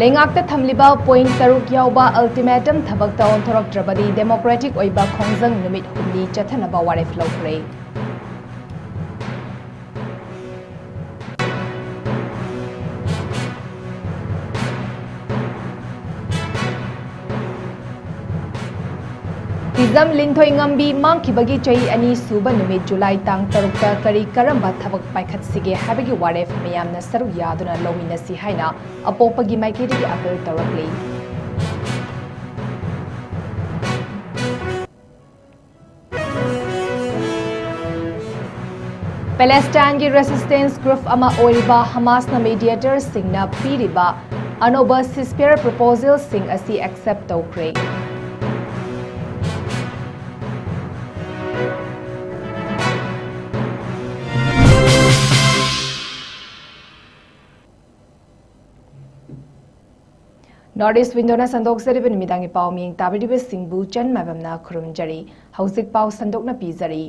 लेंगाक्ता थमलिबा पॉइंट तरुक यावबा अल्टीमेटम थबक्ता ओंथोरक्ट्रबदी डेमोक्रेटिक ओइबा खोंजंग नुमित हुमनी चथनबा वारेफ लौख्रे। हिजम लिंथोइंगम्बी मांगखिबगी चही अनि सुबा नुमित जुलाई तांग तरुकता करी करंबा थबक पाइखत्सिगे हाबगी वारेफ मयामना सरुक यादुना लौमिनसी हाइना अपोपगी माइकेदगी अपील तौरक्ले। पैलेस्टाइन की रेसिस्टेंस ग्रुप अमा ओरिबा हमासना मीडिएटर सिंगना पीरिबा अनोबा सिस्पेयर प्रपोजल सिंग असी एक्सेप्ट तौख्रे। नॉर्थ ईस्ट विंडोना संदोक्सरिब निमिदांगी पाव मिंग ताबिदिब सिंगबु चन्माबमना खुरुमजरी हौजिक पाव संदोकना पीजरी।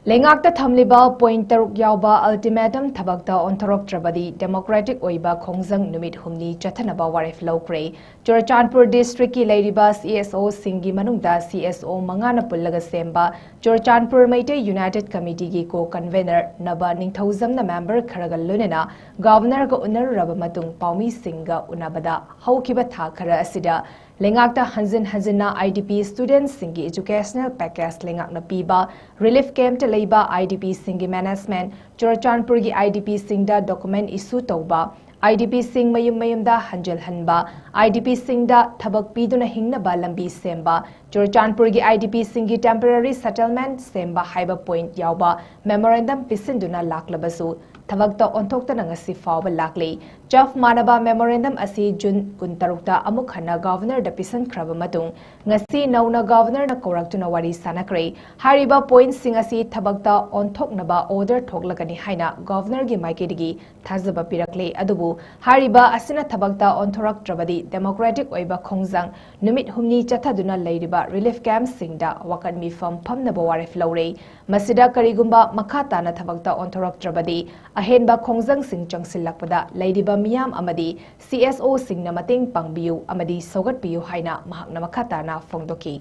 लेंगाक्ता थमलिबा पॉइंट तरुक यावबा अल्टीमेटम थबक्ता ओंथोरक्ट्रबदी डेमोक्रेटिक ओइबा खोंजंग नुमित हुमनी चथनबा वारेफ लौख्रे। चुरचांदपुर डिस्ट्रिक्ट की लेरिबा CSO सिंगी मनुंगदा CSO मंगाना पुल्लगा सेंबा चुरचांदपुर मैते यूनाइटेड कमिटी की को कन्वेनर नबा निंगथौजमना मेंबर खरगा लुनेना गवर्नर को उनरब मतुंग पाउमी सिंगा उनाबदा हौखिबा था खरा असिदा लेंगाक्ता हंजिन हंजिना IDP स्टूडेंट सिंगी एजुकेशनल पैकेज लेंगाकना पीबा रिलीफ कैंप लेबा IDP सिंगी मैनेजमेंट चुरचांदपुर की IDP सिंगदा डॉक्यूमेंट इशू तौबा IDP सिंग मयुम मयुमदा हंजल हनबा IDP सिंगदा थबक पीदुना हिंगनबा लंबी सेंबा चुरचांदपुर की IDP सिंगी टेम्पररी सेटलमेंट सेंबा हाइबा पॉइंट यावबा मेमोरेंडम पिसिंदुना लाकलबसु थबक्ता ओंथोक्तना ngasi फावबा लाकले। चफ मानबा मेमोरेंडम असी जून 23 अमुक हन्ना गवर्नर द पिसन ख्रबा मतुंग ngasi नौना गवर्नर न कोरक्तुना वारी सानक्रे। हारिबा पॉइंट सिंग असी थबक्ता ओंथोक्नबा ऑर्डर थोकलगनी हाइना गवर्नर की माइकेदगी थाजबा पिरक्ले। अदुबु हारिबा असिना थबक्ता ओंथोरक्ट्रबदी डेमोक्रेटिक ओइबा खोंजंग नुमित हुमनी चथादुना लेरिबा रिलीफ कैंप सिंगदा वकन मिफम फमनबा वारेफ लौरे। मसिदा करिगुंबा मखा ताना थबक्ता ओंथोरक्ट्रबदी अहेनबा खोंजंग सिंग चंगसिल्लकपदा लेरिबा मियाम अमदी CSO सिंगना मतेंग पांगबियु अमदी सौगटपियु हाइना महाकना मखा ताना फोंदोकी।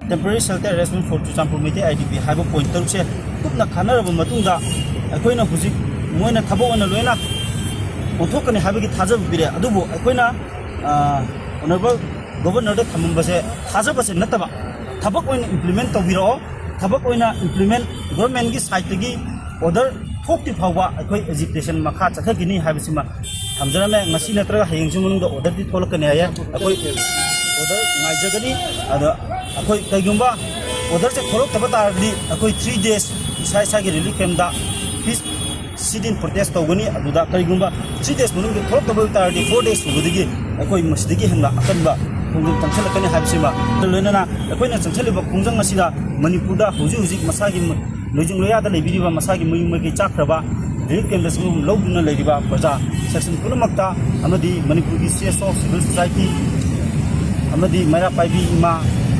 Temporary shelter arrangement for Churachandpur Meitei IDP हाइबा point तरुक से कुपना खानरब मतुंगदा अखोइना हुजिक मोइना थबक ओना लोइना ओंथोकनी हाइबगी थाजब बिरे। अदुबु अखोइना ऑनरेबल गवर्नर द थमबसे थाजबसे नतबा थबक ओइना इंप्लीमेंट तौबिरो थबक ओइना इंप्लीमेंट गवर्नमेंट की साइड तगी ऑर्डर थोक्ति फावबा अखोइ एजिटेशन मखा चथगिनी हाइबसिमा थमजरमे ngasi नत्रगा हयेंजु मनुंगदा ऑर्डर दि थोलकने आया अखोइ ऑर्डर ngaijagani अदा अखोइ कइगुंबा ऑर्डर से थोलक तबा तारदि अखोइ 3 days इसा इसा की रिलीफ कैंप दा पीस सिडिन प्रोटेस्ट तौगनी अदुदा कइगुंबा 3 days मनुंग थोलक तबा तारदि 4 days सुबदगी अखोइ मसदिगी हंदा अकनबा खुंजंग तंगसलकने हाइबसिमा लोइनना अखोइना चंगसलिबा खुंजंग असिदा मणिपुरदा हुजि हुजि मसागी लोइजिंग लोयादा लेबिरिबा मसागी मयुमगे चाखरबा रिलीफ कैंप दसमु लौदुना लेरिबा प्रजा सेक्शन पुनमक्ता अमदी मणिपुर की CSO सिविल सोसाइटी अमदी मैरा पाइबी इमा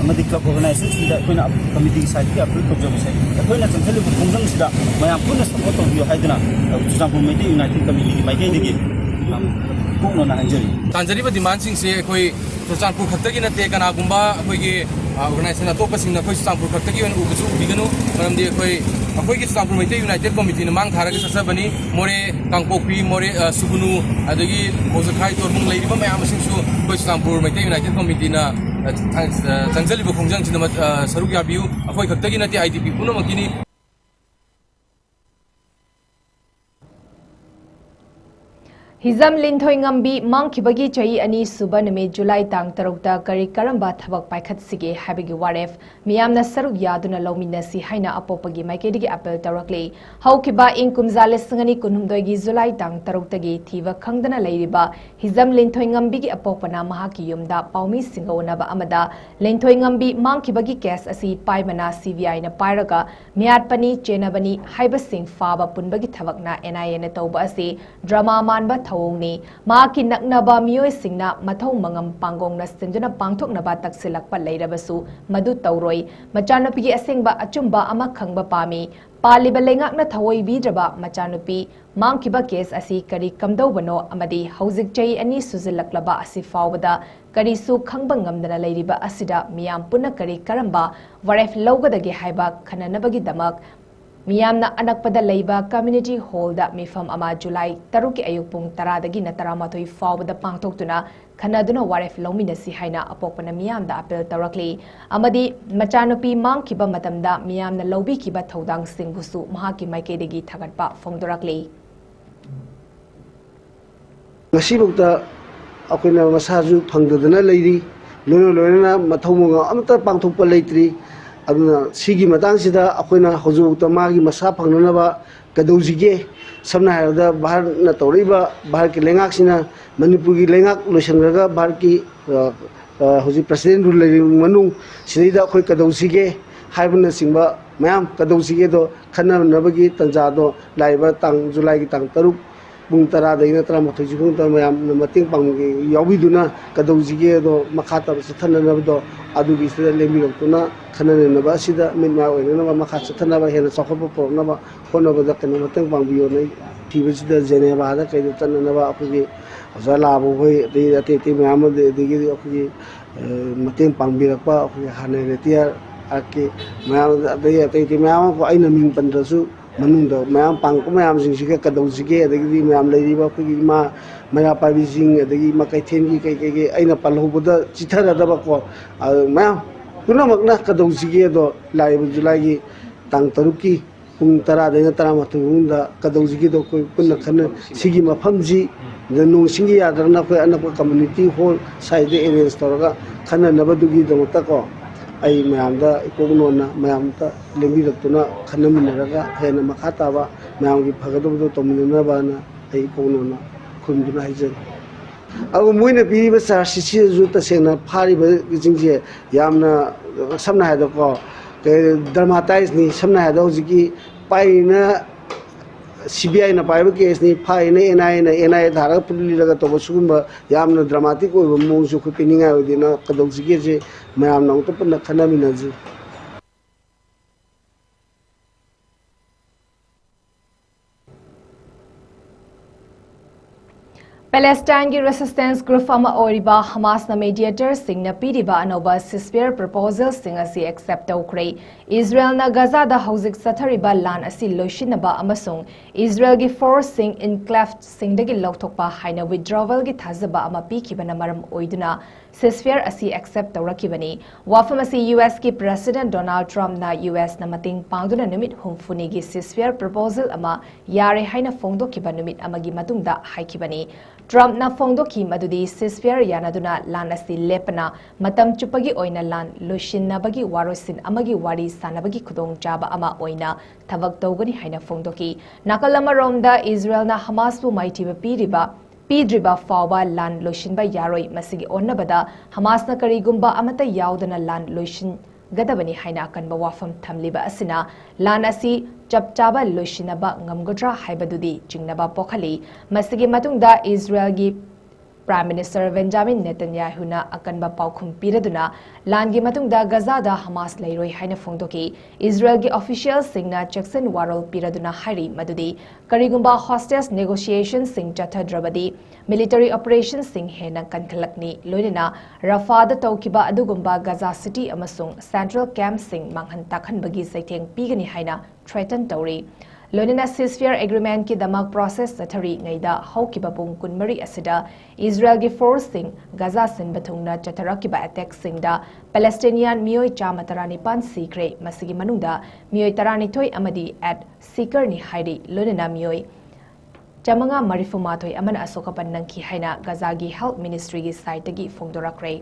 अमदी क्लब ऑर्गेनाइजेशन सिदा कोइना कमिटी की साइड की अपील तौजबसे कोइना चंगसलिबा खुंजंग सिदा मयाम पुनः सपोर्ट तौबियो हाइदना चुरचांदपुर मैते यूनाइटेड कमिटी की माइकेदगी पुनना हांजरी तांजरीबा डिमांड सिंग से कोई चुरचांदपुर खत्तगी नते कनागुंबा अखोइगे ऑर्गेनाइजेशन अतोपसिंगना कोई चुरचांदपुर खत्तगी ओन उबसु उबिगनु मरमदि अखोइगे चुरचांदपुर मैते यूनाइटेड कमिटी न मांग थारगे ससबनी मोरे कांगपोकपी मोरे सुगुनु अदगी कोजखाइ तोरमुंग लेरिबा मयाम सिंगसु कोई चुरचांदपुर मैते यूनाइटेड कमिटी न चंगजलिबा खोंजंग सिनमा सरुक याबियु अखोइ खत्तगी नते IDP पुनमकिनी। हिजम लिंथोइंगम्बी मांगखिबगी चही अनि सुबा नुमित जुलाई तांग तरुकता करी करंबा थबक पाइखत्सिगे हाबिगी वारेफ मियामना सरुक यादुना लौमिनसी हाइना अपोपगी माइकेदगी अपील तौरक्ले। हौखिबा इंग कुमजाले संगनी कुनहुमदोगी जुलाई तांग तरुकतगी थीवा खंगदना लेरिबा हिजम लिंथोइंगम्बीगी अपोपना महाकी युमदा पाउमी सिंगौनबा अमदा लिंथोइंगम्बी मांगखिबगी केस असी पाइबना CBI ना पाइरगा मियाटपनी चेनबनी हाइबसिंग फाबा पुनबगी थबकना NIA ना तौबा असी drama मानबा thawongni mahaki naknaba mioi singna mathau mangam pangongna sinduna pangthoknaba taksilakpa leirabasu madu tawroi machanupi gi asengba achumba ama khangba pami paliba lengakna thawoi bidraba machanupi mangkiba case asi kari kamdobano amadi haujik chai ani suzilaklaba asi fawbada kari su khangba ngamdana leiriba asida miyam puna kari karamba waref lawgadagi haiba khananabagi damak miyamna anakpada leiba community hall da mifam ama July 3 ki ayuk pung 10 dagi na 13 fawbada pangthoktuna khanaduna waref lawminasi haina apokpana miyamda apel tawrakli amadi machanupi mangkiba matamda miyamna lawbi kiba thodang singbusu mahaki maikeidagi thagatpa fongdorakli ngasibukta akoina masaju phangdadana leiri loina mathaumunga amta pangthokpa leitri aduna sigi matang sida akoina hojukta magi masa phangnaba kadojige samna haida bahar na toriba bahar ki lengak sina manipur gi lengak loisangraga bahar ki hoji president rule manung sidida akoi kadojige haibna singba mayam kadojige do khana nabagi tanja do laiba tang July gi tang 3 bung 10 daina 13 jibung ta mayam mating panggi yawiduna kadojige do makhata sathana nabdo adugi sida lemilokuna khanane naba sida minma oina makha sathana ba hena sakhopa porna ba kono ba dakna matang pangbiyo nei tibisida Geneva da kai tanna ba apugi azala bu hoi de ate mayam de digi apugi mateng pangbirakpa apugi hanane tia ake mayam de ate mayam ko aina ming pandrasu manungda mayam pang ko mayam sing sike kadojige adagi mayam leiriba apugi ma maya pabising adagi makai thengi kai aina palhobuda chithara daba ko mayam punamakna kadojige do laibu July gi tang 3 ki pung 10 daina 13 bungda kadojige do ko punna khana sigi mafamji nung singi yadarna ko anako community hall side area storaga khana nabadugi do ko ai mayamda ikonona mayamta lembiratuna khanaminaraga hena makhataba mayamgi phagadodo tominana bana ai ikonona khumduna haijen agu moina piriba sarsi ju ta sena phariba jingje yamna samna hada ko dramatize ni samna hada hojiki paina CBI na paiba case ni phaina NI dhara puli laga to sugumba yamna dramatic oiba mongsu khu pininga odina kadojige je mayamna utapna khanamina ji Palestine ki resistance group ama oriba Hamas na mediator sing na piriba anoba ceasefire proposal sing asi accept tawkhrei Israel na Gaza da hauzik sathariba lan asi loishinaba amasung Israel gi force sing enclave sing dagi lokthokpa haina withdrawal gi thazaba ama pikibana maram oiduna ceasefire asi accept tawrakibani wafam asi US ki President Donald Trump na US na mating pangduna numit humfuni gi ceasefire proposal ama yare haina fongdokiba numit amagi matungda haikibani Trump na fongdoki madudi ceasefire yanaduna lan asi lepana matam chupagi oina lan loishinnabagi warosin amagi wari sanabagi khudong jaba ama oina thabak tawgani haina fongdoki nakalama romda Israel na Hamas bu maitiba pidriba fawba lan loishinba yaroi masigi onnabada Hamas na karigumba amata yaudana lan loishin gadabani haina kanba wafam thamliba asina lan asi chapchaba loishinaba ngamgodra haibadudi jingnaba pokhali masigi matungda Israel gi Prime Minister Benjamin Netanyahu na akanba paukhum piraduna langi matungda Gaza da Hamas leiroi haina fongdoki Israel gi official singna Jackson Warhol piraduna hari madudi karigumba hostage negotiation sing chathadrabadi military operation sing hena kankhalakni loinina Rafah da tawkiba adugumba Gaza city amasung central camp sing manghan takhanbagi saitheng pigani haina threaten tawri Loinina ceasefire agreement ki damak process sathari ngaida haukiba pung kunmari asida Israel gi force sing Gaza sin bathungna chatharakiba attack singda Palestinian mioi chamatarani pan sikre masigi manungda mioi tarani thoi amadi at seeker ni hairi loinina mioi chamanga marifumathoi amana asokapan nangki haina Gaza gi health ministry gi site gi fongdorakre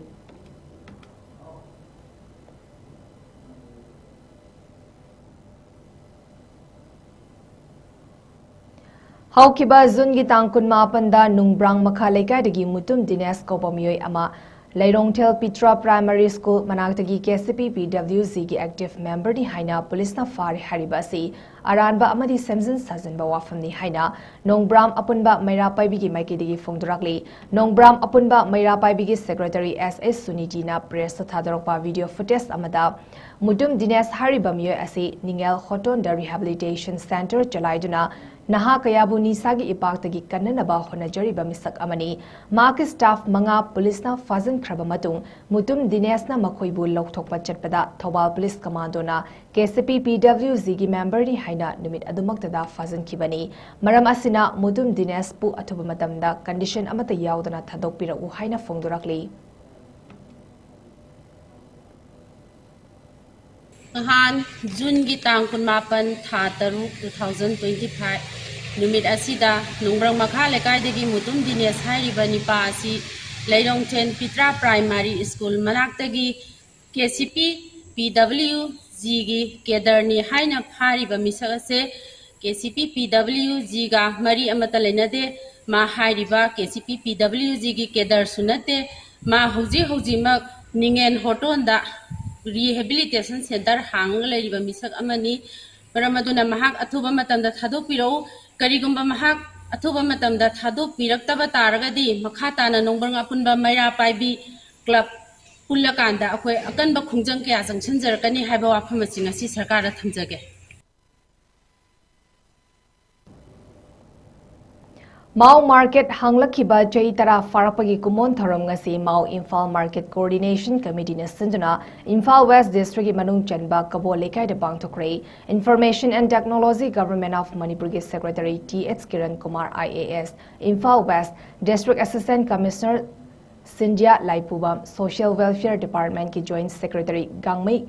Haukiba Zungi Tangkun Mapanda Nungbrang Makhaleka dagi Mutum Dines Kopamioi ama Leirongthel Pitra Primary School Manaktagi KCP PWZ gi active member ni haina police na fari hariba si aranba amadi semjin sajanba wafam ni haina Nongbram apunba Maira Paibi gi maikidigi fongdurakli Nongbram apunba Maira Paibi gi secretary SS Suniti na press thadorokpa video footage amada Mudum Dinesh hariba myo asi Ningel Khoton da Rehabilitation Center chalaiduna Naha kayabu nisagi ipaktagi kannanaba honajariba misak amani maki staff manga police na fazan khraba matung Mutum Dinesh na makhoibu lokthokpa chatpada Thobal Police Commando na KCP PWZ gi member ni haina numit adumaktada fazan kibani maram asina Mutum Dinesh pu athuba matamda condition amata yaudana thadokpirau haina fongdurakli Han June gi tang kunmapan tha taruk 2025 numit asida nongrang makha lekai degi mutum Dinesh hairiba nipa asi Leirongthel Pitra Primary School manaktagi KCP PWZ gi kedarni haina phariba misak ase KCP PWZ ga mari amata lenade ma hairiba KCP PWZ gi kedar sunate ma hoji mak ningen hotonda Rehabilitation Center hang leriba misak amani paramaduna mahak athuba matamda thadopiro karigumba mahak athuba matamda thadopiraktaba taragadi makhatana nongbang apunba Maira Paibi club pullakanda akoi akanba khungjang kya jangchanjarkani haiba wafam asi ngasi sarkar thamjage Mau Market hanglakiba jai tara farapagi kumon thoram ngasi Mau Imphal Market Coordination Committee na sinduna Imphal West District manung chanba kabo lekai de bangthokre Information and Technology Government of Manipur gi Secretary 𝐶𝐢𝐯𝐞 IAS Imphal West District Assistant Commissioner Sindhya Laipubam Social Welfare Department ki Joint Secretary 𝐶𝐢𝐯𝐞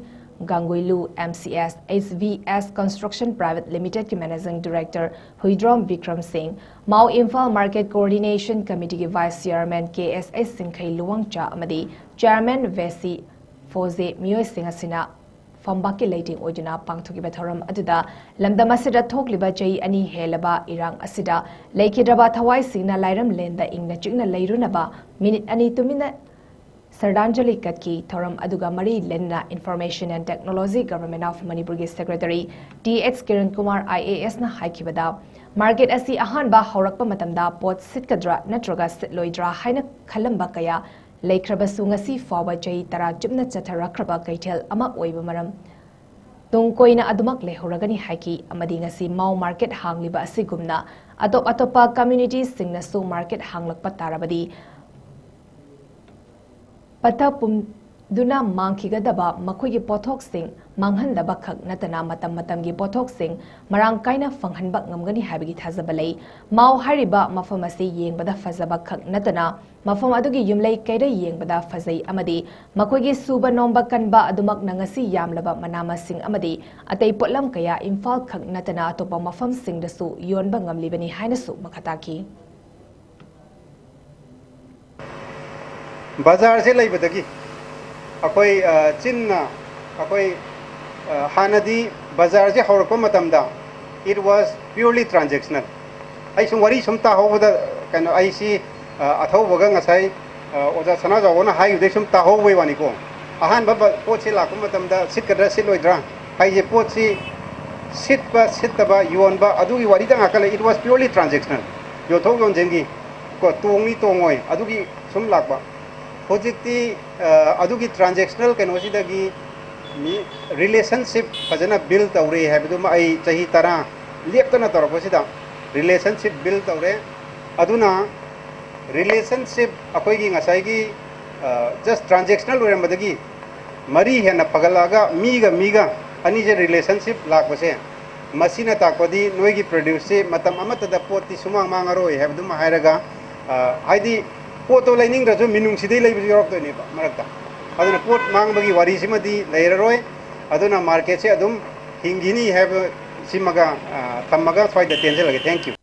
MCS HVS Construction Private Limited ki Managing Director Huidrom Vikram Singh Mau Imphal Market Coordination Committee ki Vice Chairman KSS 𝐶𝐢𝐯𝐶𝐞 amadi Chairman Vesi Foze Mioy Singh asina Fambaki Lighting Ojuna Pangthukiba Thoram aduda Lamdam asida thokliba chai ani helaba irang asida Laikhidraba Thawai Singna Lairam Lenda Ingna Chikna Lairunaba Minute ani tumina Sardanjali Katki Thoram Aduga Mari Lenna Information and Technology Government of Manipur gi Secretary 𝐷.𝐶𝐢𝐯𝐿 IAS na haikibada Market asi ahanba haurakpa matamda pot sitkadra natraga sitloidra haina khalamba kaya laikhrabasu ngasi fawa chai tara chupna chatharakraba kaithel ama oiba maram tungkoina adumak lehoragani haiki amadi ngasi Mau Market hangliba asigumna atopa communities singnasu market hanglakpa tarabadi Patapum duna mangkigadaba makoigi pothok sing manghandaba khak natana matam gi pothok sing marang kaina fanghanba ngamgani habigi thazabalei Mau hariba mafam asi yengbada fazaba khak natana mafam adugi yumlei kaida yengbada fazai amadi makoigi suba nomba kanba adumak nangasi yamlaba manama sing amadi atei potlam kaya Imphal khak natana atopa mafam sing dasu yonba ngamlibani hainasu makhataki Bazar se lai badagi akoi chinna akoi hanadi bazar se haurakpa matamda it was purely transactional ai sum wari sum ta hobada kano ai si athau baga ngasai oja sana jawona hai de sum ta howai wani ko ahan ba pot se lakpa matamda sit kadra sit loidra ai je pot si sitba yon ba adugi wari da ngakale it was purely transactional yo thok yon jengi ko tongi tongoi adugi sum lakba Hojikti adugi transactional kenosidagi relationship fajana build tawre habiduma ai chahi tara leptana taraposida relationship build tawre aduna relationship akoi gi ngasai gi just transactional oremadagi mari hena pagalaga miga ani je relationship lakbase masina takpadi noigi produce matam amata da poti sumang mangaroi habiduma hairaga haidi Poto lining rajo minung sidai lai biji rok to ni marakta aduna pot mang bagi wari simadi lairaroi aduna market se adum hingini have simaga tamaga swai da tense lage thank you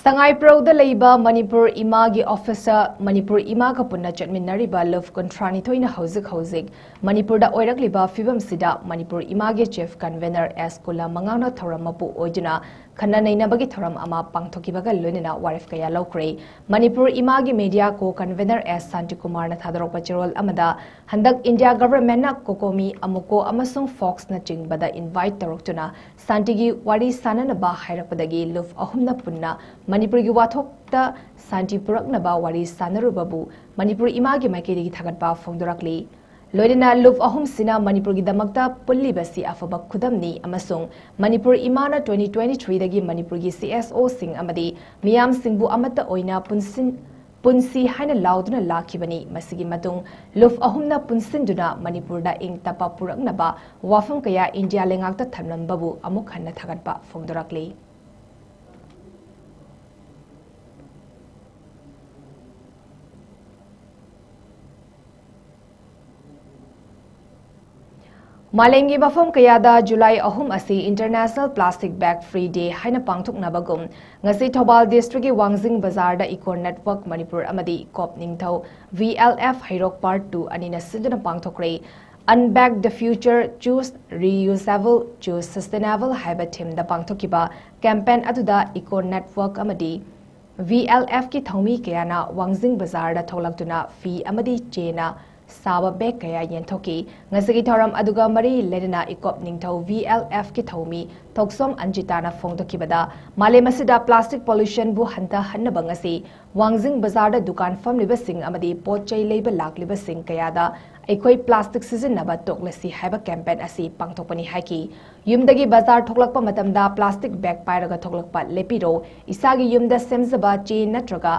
Sangai Proda Leiba Manipur Imagi Officer Manipur Imaga Punna Chatminariba Love Contrani Toina Houzik Manipur da Oirakliba Fibam Sida Manipur Imagi Chief Convener S Kula Mangana Thoramapu Ojuna khana neinabagi thoram ama pangthokibaga loinena warif kaya lokre manipur imagi media ko convener s santi kumar na thadorokpa chirol amada handak india government na kokomi amuko amasung fox na chingbada invite toroktuna santigi wari sanana ba hairakpadagi luf ahumna punna manipur gi wathokta santi purakna ba wari sanarubabu manipur imagi maikedi thagatpa phongdorakli loidena luf ahum sina manipur gi damakta pulli basi afaba khudamni amasung manipur imana 2023 dagi manipur gi CSO sing amadi miyam singbu amata oina punsi haina lauduna lakhibani masigi matung luf ahumna punsinduna manipur da ing tapa purakna ba wafam kaya india lengakta thamnambabu amuk hanna thagatpa phongdorakli Malengi bafam kayada July ahum asi International Plastic Bag Free Day haina pangthok nabagum ngasi Thobal District ki Wangjing Bazar da Eco Network Manipur amadi Kop Ningthau VLF Hairok Part 2 anina sidana pangthokre Unbag the Future Choose Reusable Choose Sustainable haiba theme da pangthokiba campaign aduda Eco Network amadi VLF ki thomi kayana Wangjing Bazar da tholaktuna fee amadi chena Saba bag kaya yentoki ngasagi thoram aduga mari ledena ikop ningthau VLF ki thomi toksom anjitana phongdokibada malemasida plastic pollution bu hanta hannaba ngasi Wangjing Bazar da dukan famliba sing amadi potchai leiba lakliba sing kayada aikoi plastic sizinaba toklasi haiba campaign asi pangthokpani haiki yumdagi bazar thoklakpa matamda plastic bag pairaga thoklakpa lepiro isagi yumda semzaba che natraga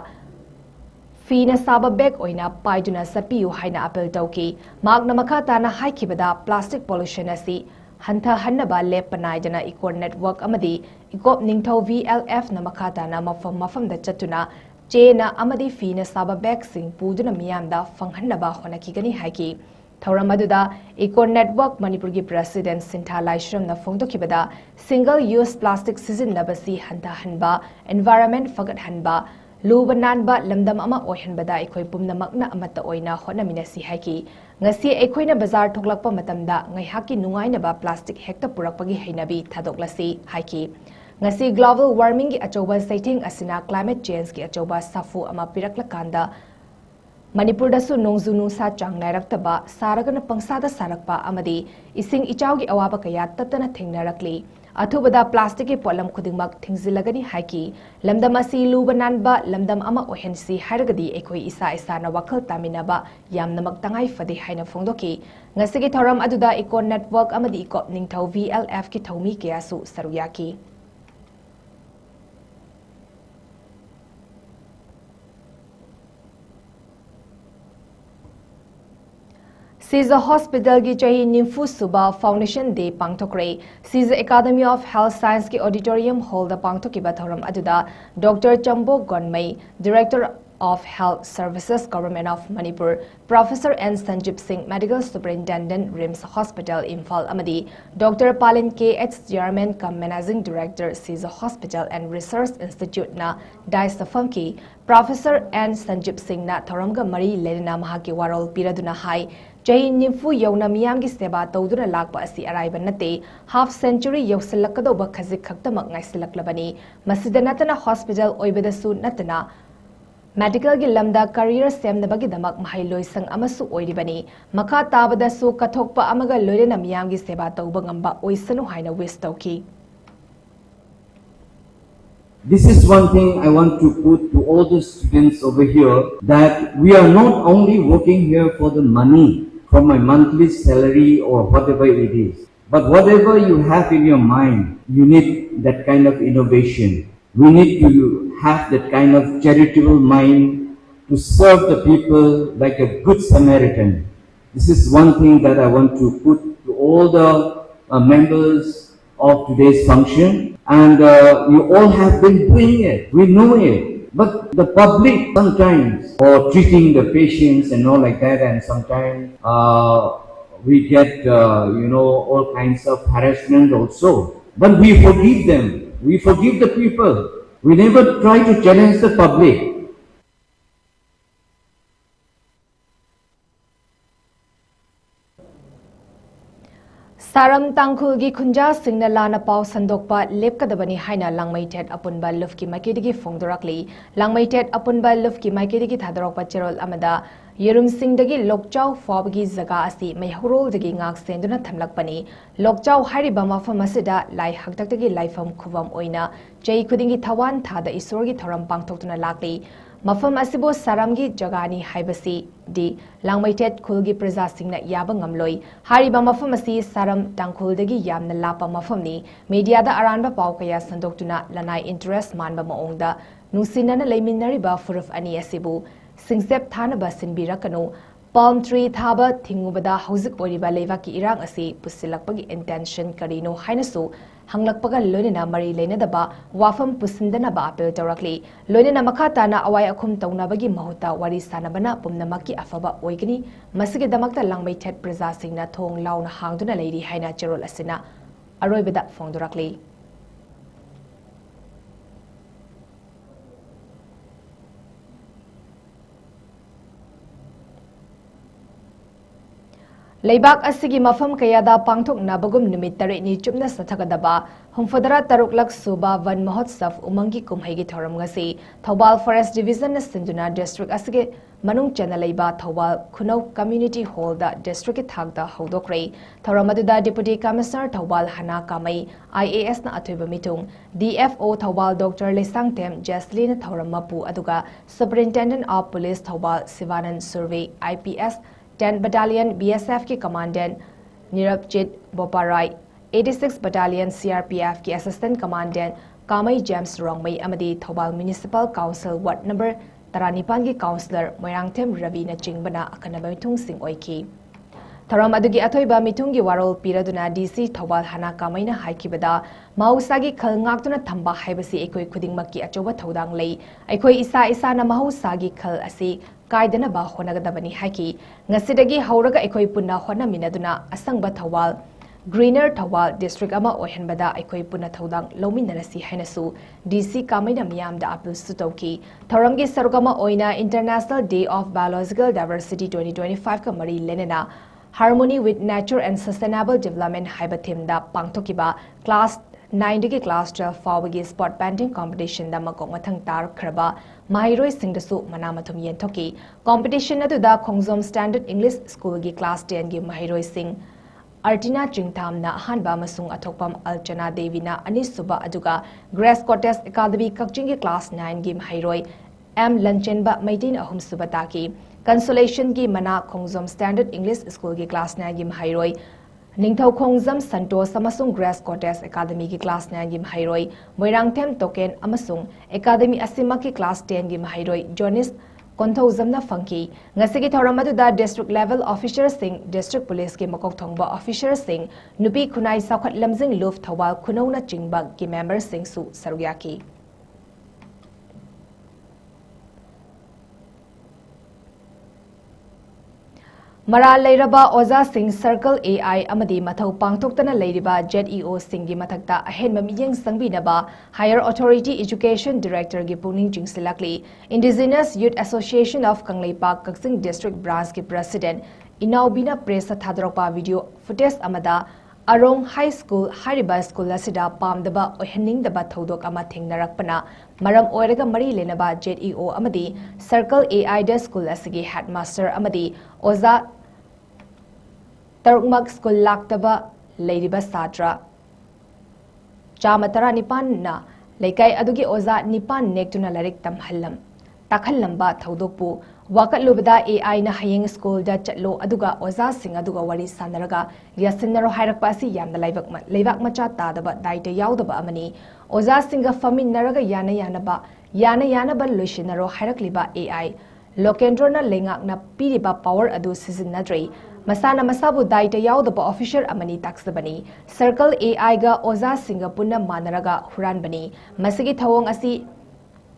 Fina saba bag oina paiduna sapiu haina apel tauki magna makatana haikibada plastic pollution asi hantha hannaba lepanai Eco Network amadi ikop ningthau VLF na makatana mafam da chatuna chena amadi fina saba bag sing puduna miyamda fanghannaba honakigani haiki Thauramadu Eco Network Manipur gi President Sintha Laishram na phongdokibada single use plastic season nabasi hantha hanba environment fagat hanba Luba nanba lamdam ama oihanbada aikoi pumnamakna amata oina honaminasi haiki ngasi aikoina bazar thoklakpa matamda ngaihaki nungainaba plastic hekta purakpagi hainabi thadoklasi haiki ngasi global warming gi achoba saiting asina climate change gi achoba safu ama piraklakanda Manipur da su nongzu nungsa chang nairaktaba saragana pangsada sarakpa amadi ising ichawgi awaba kaya tatana thengnarakli Athubada plastic polam khudingmak thingzilagani haiki lamdam asi luba nanba lamdam ama ohensi haragadi ekoi isa na wakhal taminaba yamnamak tangai fade haina phongdoki ngasigi thoram aduda Eco Network amadi Eco Ningthau VLF ki thomi keyasu saruyaki Caesar Hospital ki chahi Nimfu Suba Foundation Day pangthokre Caesar Academy of Health Science ki Auditorium Hall da pangthokiba thoram aduda Dr. Chambo Gonmai Director of Health Services Government of Manipur Professor N. Sanjip Singh Medical Superintendent RIMS Hospital Imphal amadi Dr. Palin 𝐋𝐢𝐯𝐞 Managing Director Caesar Hospital and Research Institute na Daisafamki Professor N. Sanjip Singh na thoramga mari ledena mahaki warol piraduna hai Chahi Nimfu Yona Miyamgi Seba Tawduna Lakpa Asi Araiba Nate, half century Yosilakadoba Kazik Kaktamak Naisilaklabani, Masidanatana Hospital Oibedasu Natana, Medical Gilamda Career Sem Nabagidamak Mahailoi Sang Amasu Oidibani, Maka Tabadasu Katokpa Amaga Lorena Miyamgi Seba Tawbangamba Oisanu Haina Wistoki. This is one thing I want to put to all the students over here, that we are not only working here for the money, for my monthly salary or whatever it is. But whatever you have in your mind, you need that kind of innovation. We need to have that kind of charitable mind to serve the people like a good Samaritan. This is one thing that I want to put to all the members of today's function. And you all have been doing it. We know it. But the public sometimes, or treating the patients and all like that, and sometimes we get, all kinds of harassment also. But we forgive them. We forgive the people. We never try to challenge the public. Saram Tangkhulgi khunja singna lana pau sandokpa lepkadabani haina langmaitet apunba lufki makedigi fongdorakli langmaitet apunba lufki makedigi thadarokpa cherol amada yerum singdagi lokchau fawgi zaga asi maihurol dagi ngak senduna thamlakpani lokchau hariba mafam asida lai haktaktagi laifam khuvam oina chei khudingi thawan thada isorgi thoram pangthoktuna lakli mafam asibo saramgi jagani haibasi di langmaitet khulgi praja singna yaba ngamloi hariba mafam asi saram tangkhuldagi yamna lapa mafamni media da aranba pau kaya sandoktuna lanai interest manba maongda nusinana leiminariba furuf ani asibu singsep thanaba sinbirakanu palm tree thaba thingubada hauzik oriba levaki irang asi pusilakpagi intention karino hainasu hanglakpaga loinena mari leinadaba wafam pusindanaba apel tawrakli loinena makhatana awai akhum tawnabagi mahuta wari sanabana pumnamaki afaba oigani masigi damakta langmai thet praja singna thong launa hangduna leiri haina cherol asina aroibada fongdorakli Leibak asigi mafam kayada pangthok nabagum numit tare ni chumna sathagadaba humfadara taruklak suba van mahotsav umangi kumhaigi thoram ngasi Thobal Forest Division na sinduna district asigi manung chana leiba Thobal Khunau Community Hall da district thagda hodokre thoramadu Deputy Commissioner Thobal Hana Kamai IAS na athoiba mitung DFO Thobal Dr. Lesangtem Jesline Thoramapu aduga Superintendent of Police Thobal Sivanan Survey IPS 10 Battalion BSF की commandant Nirpajit Boparai 86 Battalion CRPF की assistant commandant Kamei James Rongmei अमदी Thoubal municipal council ward number 19 की councillor Moirangthem Ravi न चिंगबना अखनबा मिथुंग Singh ओइकी थरम अदुगी अथोइबा मिथुंगी वारोल पिरदुना DC Thoubal हना कामैना हाइकिबदा माउसागी खल ngaktuna thamba haibasi ekoi khudingmakki achoba thodang lei ekoi isa isa na mahusaगी खल asi kaidana ba honagadabani haiki ngasidagi hauraga ekoi punna hona minaduna asangba thawal greener thawal district ama ohenbada ekoi punna thodang lominarasi hainasu DC kamaina miyamda apil sutauki thoramgi sarugama oina International Day of Biological Diversity 2025 ka mari lenena Harmony with Nature and Sustainable Development haiba theme da pangthokiba class 9 digi class 12 fawagi sport painting competition da makok mathang tar khraba mahiroi singdasu manamathum yentoki competition adu da khongjom standard English school gi class 10 gi mahiroi sing Artina Chingtham na hanba masung athokpam Alchana Devi na anisuba aduga Grace Cortes Academy Kakching gi class 9 gi mahiroi M Lanchenba Maitin ahum subataki Consolation gi mana khongjom standard English school gi class 9 gi mahiroi Ningthau khongjam Santos amasung Grace Cortes Academy gi class 9 gi mahiroi Moirangthem Token amasung Academy asima ki class 10 gi mahiroi Jonis Konthozam na funky ngasigi thoramadu da district level officer sing district police ki makok thongba officer sing nupi khunai sakhat lamjing luf thawal khunau na chingba ki member sing su sarugyaki Maral Leiraba Oza Singh Circle AI Amadi Mathau Pangtoktana Leiriba ZEO Singhi Mathakta Ahen Mamiyang Sangbinaba Higher Authority Education Director Gi Puning Jingsilakli Indigenous Youth Association of Kangleipak Kaksing District Branch Ki President Inaubina Press Thadrokpa video footage amada Arong High School Hariba School Asida Pamdaba Ohening Daba Thodok Ama Thingnarakpana Maram Oiraga Mari Lenaba ZEO Amadi Circle AI Da School Asigi Headmaster Amadi Oza Tarukmak School Laktaba Leiriba Satra Chamatara Nipan na Laikai Adugi Oza Nipan Nektuna Larik Tamhallam Takhalamba Thodokpu Wakat Lubada AI na Hayeng School da Chatlo Aduga Oza Sing Aduga Wari Sanaraga Yasinaro Hairakpasi Yamda Laivak Macha Tadaba Daita Yaudaba Amani Oza Singa Famin Naraga Yana Yanaba Lushinaro Hairakliba AI Lokendrona Lengak na Piriba Power Adu Season Nadri Masana Masabu Daita Yaudaba Official Amani Taxabani Circle AI ga Oza Singa Punna Manaraga Huran Bani Masigi Thawong Asi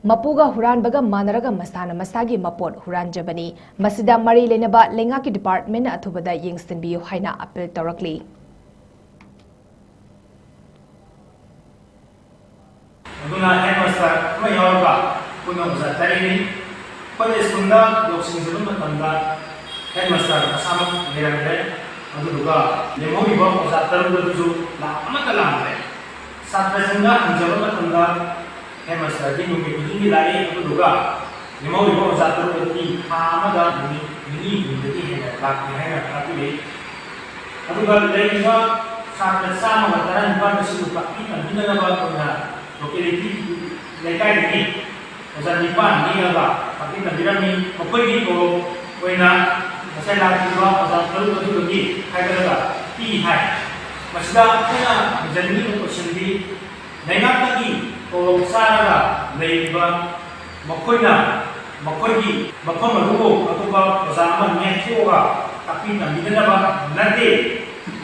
Mapuga Huran Baga Manaraga Masana Masagi Mapot Huran Jabani Masida Mari Lenaba Lengaki Department Athubada Yingston Bio Haina Apil Torakli Aduna headmaster kuma yawarba kuna uza tarini pada skunda yoksing sebelum matanda headmaster asama nirangre ꯑꯗꯨꯗꯨꯒ ꯂꯦꯝꯍꯧꯔꯤꯕ ꯑꯣꯖꯥ ꯇꯔꯨꯛꯇꯁꯨ ꯂꯥꯛ ꯑꯃꯠꯇ ꯂꯥꯡꯗ꯭ꯔꯦ ꯁꯥꯇ꯭ꯔꯁꯤꯡꯗ ꯍꯪꯖꯕ ꯃꯇꯝꯗ ꯍꯦꯗꯃꯥꯁꯇꯔꯗꯤ ꯅꯨꯃꯤꯠ ꯈꯨꯗꯤꯡꯒꯤ ꯂꯥꯛꯏ ꯑꯗꯨꯗꯨꯒ ꯂꯦꯝꯍꯧꯔꯤꯕ ꯑꯣꯖꯥ ꯇꯔꯨꯛꯇꯗꯤ ꯊꯥ ꯑꯃꯗ ꯅꯨꯃꯤꯠ ꯅꯤꯅꯤꯗꯒꯤ ꯍꯦꯟꯅ ꯂꯥꯛꯇꯦ ꯍꯥꯏꯅ ꯇꯥꯛꯄꯤꯔꯛꯏ ꯑꯗꯨꯒ ꯂꯩꯔꯤꯕ ꯁꯥꯇ꯭ꯔ 119 ꯑꯁꯤꯕꯨ ꯇꯥꯛꯄꯤ ꯇꯝꯕꯤꯅꯕ ꯑꯣꯏꯅ ꯂꯣꯀꯦꯂꯤꯇꯤ ꯂꯩꯀꯥꯏꯗꯒꯤ ꯑꯣꯖꯥ 9 ꯅꯦꯛꯑꯒ ꯇꯥꯛꯄꯤ ꯇꯝꯕꯤꯔꯝꯃꯤ ꯃꯈꯣꯏꯒꯤ ꯇꯣꯂꯣꯞ ꯑꯣꯏꯅ ꯉꯁꯥꯏ ꯂꯥꯛꯈꯤꯕ ꯑꯣꯖꯥ ꯇꯔꯨꯛ ꯑꯗꯨꯗꯒꯤ ꯈꯥꯏꯒꯠꯂꯒ ꯄꯤ ꯍꯥꯏ ꯃꯁꯤꯗ ꯑꯩꯈꯣꯏꯅ ꯍꯪꯖꯅꯤꯡꯉꯤꯕ ꯀꯣꯏꯁꯟꯗꯤ ꯂꯩꯉꯥꯛꯇꯒꯤ ꯇꯣꯂꯣꯞ ꯆꯥꯔꯒ ꯂꯩꯔꯤꯕ ꯃꯈꯣꯏꯅ ꯃꯈꯣꯏꯒꯤ ꯃꯐꯝ ꯑꯗꯨꯕꯨ ꯑꯇꯣꯞꯄ ꯑꯣꯖꯥ ꯑꯃ ꯅꯦꯛꯊꯣꯛꯑꯒ ꯇꯥꯛꯄꯤ ꯇꯝꯕꯤꯒꯗꯕ ꯅꯠꯇꯦ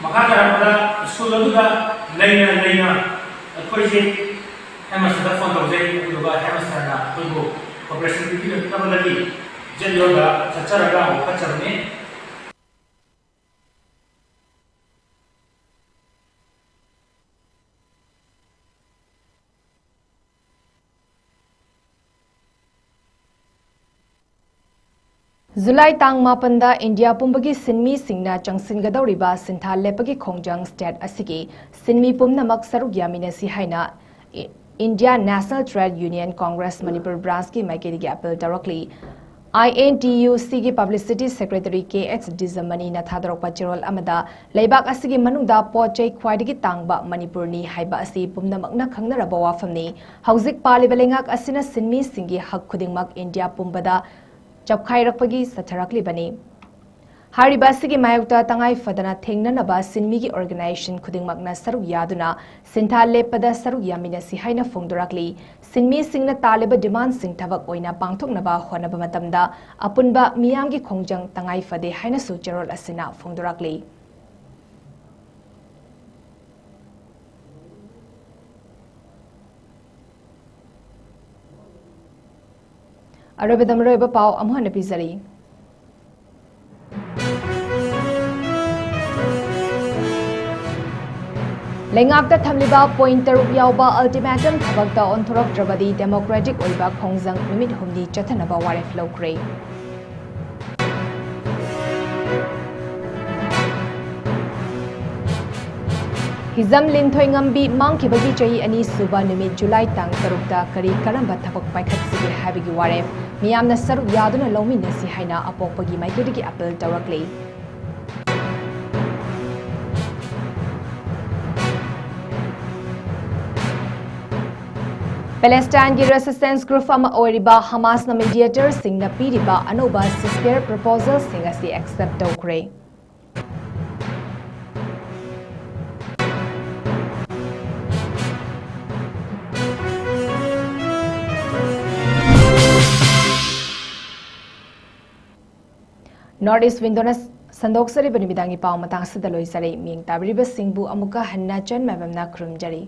ꯃꯈꯥ ꯇꯥꯔꯛꯄꯗ ꯁ꯭ꯀꯨꯜ ꯑꯗꯨꯗ ꯂꯩꯅ ꯑꯩꯈꯣꯏꯁꯦ ꯍꯦꯗꯃꯥꯁꯇꯔꯗ ꯐꯣꯟ ꯇꯧꯖꯩ ꯑꯗꯨꯒ ꯍꯦꯗꯃꯥꯁꯇꯔꯅ ꯑꯩꯈꯣꯏꯕꯨ ꯀꯣꯄꯔꯦꯁꯟ ꯄꯤꯕꯤꯔꯛꯇꯕꯗꯒꯤ ꯖꯦꯜꯗ ꯆꯠꯆꯔꯒ ꯋꯥꯀꯠꯆꯕꯅꯤ जुलाई तांग मापनदा इंडिया पुंबगी सिनमी सिंगना चंगसिनगदौरिबा सिंथा लेपगी खोंजंग स्टेट असिगी सिनमी पुमनमक सरुक यामिनसी हाइना India national trade union Congress Manipur branch की माइकेरी अपील तौरकली INTUC की पब्लिसिटी सेक्रेटरी 𝐾𝐢𝐯𝐞 नाथादरपा चिरोल अमदा लेबाक असिगी मनुंगदा पोचै ख्वाइदगी तांगबा मणिपुरनी हाइबा असि पुमनमकना खंगनरबा वाफमनी हौजिक पालिबा लेंगाक असिना सिनमी सिंगी हक खुदिंगमक इंडिया पुंबदा ꯆꯞꯈꯥꯏꯔꯛꯄꯒꯤ ꯁꯊꯔꯛꯂꯤꯕꯅꯤ ꯍꯥꯏꯔꯤꯕ ꯑꯁꯤꯒꯤ ꯃꯥꯌꯣꯛꯇ ꯇꯉꯥꯏ ꯐꯗꯅ ꯊꯦꯡꯅꯅꯕ ꯁꯤꯟꯃꯤꯒꯤ ꯑꯣꯔꯒꯅꯥꯏꯖꯦꯁꯟ ꯈꯨꯗꯤꯡꯃꯛꯅ ꯁꯔꯨꯛ ꯌꯥꯗꯨꯅ ꯁꯤꯟꯊꯥ ꯂꯦꯞꯄꯗ ꯁꯔꯨꯛ ꯌꯥꯃꯤꯟꯅꯁꯤ ꯍꯥꯏꯅ ꯐꯣꯡꯗꯣꯔꯛꯂꯤ ꯁꯤꯟꯃꯤꯁꯤꯡꯅ ꯇꯥꯜꯂꯤꯕ ꯗꯤꯃꯥꯟꯗꯁꯤꯡ ꯊꯕꯛ ꯑꯣꯏꯅ ꯄꯥꯡꯊꯣꯛꯅꯕ ꯍꯣꯠꯅꯕ ꯃꯇꯝꯗ ꯑꯄꯨꯟꯕ ꯃꯤꯌꯥꯝꯒꯤ ꯈꯣꯡꯖꯪ ꯇꯉꯥꯏ ꯐꯗꯦ ꯍꯥꯏꯅꯁꯨ ꯆꯦꯔꯣꯜ ꯑꯁꯤꯅ ꯐꯣꯡꯗꯣꯔꯛꯂꯤ अरोबदमरोब पाव अमहन पिजरी लेंगाक्ता थमलिबा पॉइंट तरुक यावबा अल्टीमेटम थबकता ओंथोरक्ट्रबदी डेमोक्रेटिक ओइबा खोंजंग नुमिट हुमनी चथनबा वारेफ लौख्रे हिजम लिंथोइंगम्बी मांगखिबगी चही अनि सुबा नुमित जुलाई तांग तरुकता करी करंबा थबक पाइखत्सिगे हाबिगी वारेफ मियामना सरुक यादुना लौमिनसी हाइना अपोकपगी माइकेदगी अपील तौरकली पैलेस्टाइन की रेसिस्टेंस ग्रुप अमा ओरिबा हमास ना मीडिएटर सिंगना पीरिबा अनोबा सिस्पेयर प्रपोजल सिंग असि एक्सेप्ट तौख्रे नॉर्थ ईस्ट विंडोना संदोक्सरी बनिबिदांगी पाव मतांग सिदा लोइसरे मिंग ताबरिबा सिंगबु अमुका हन्ना चन मैबमना खुरुमजरी।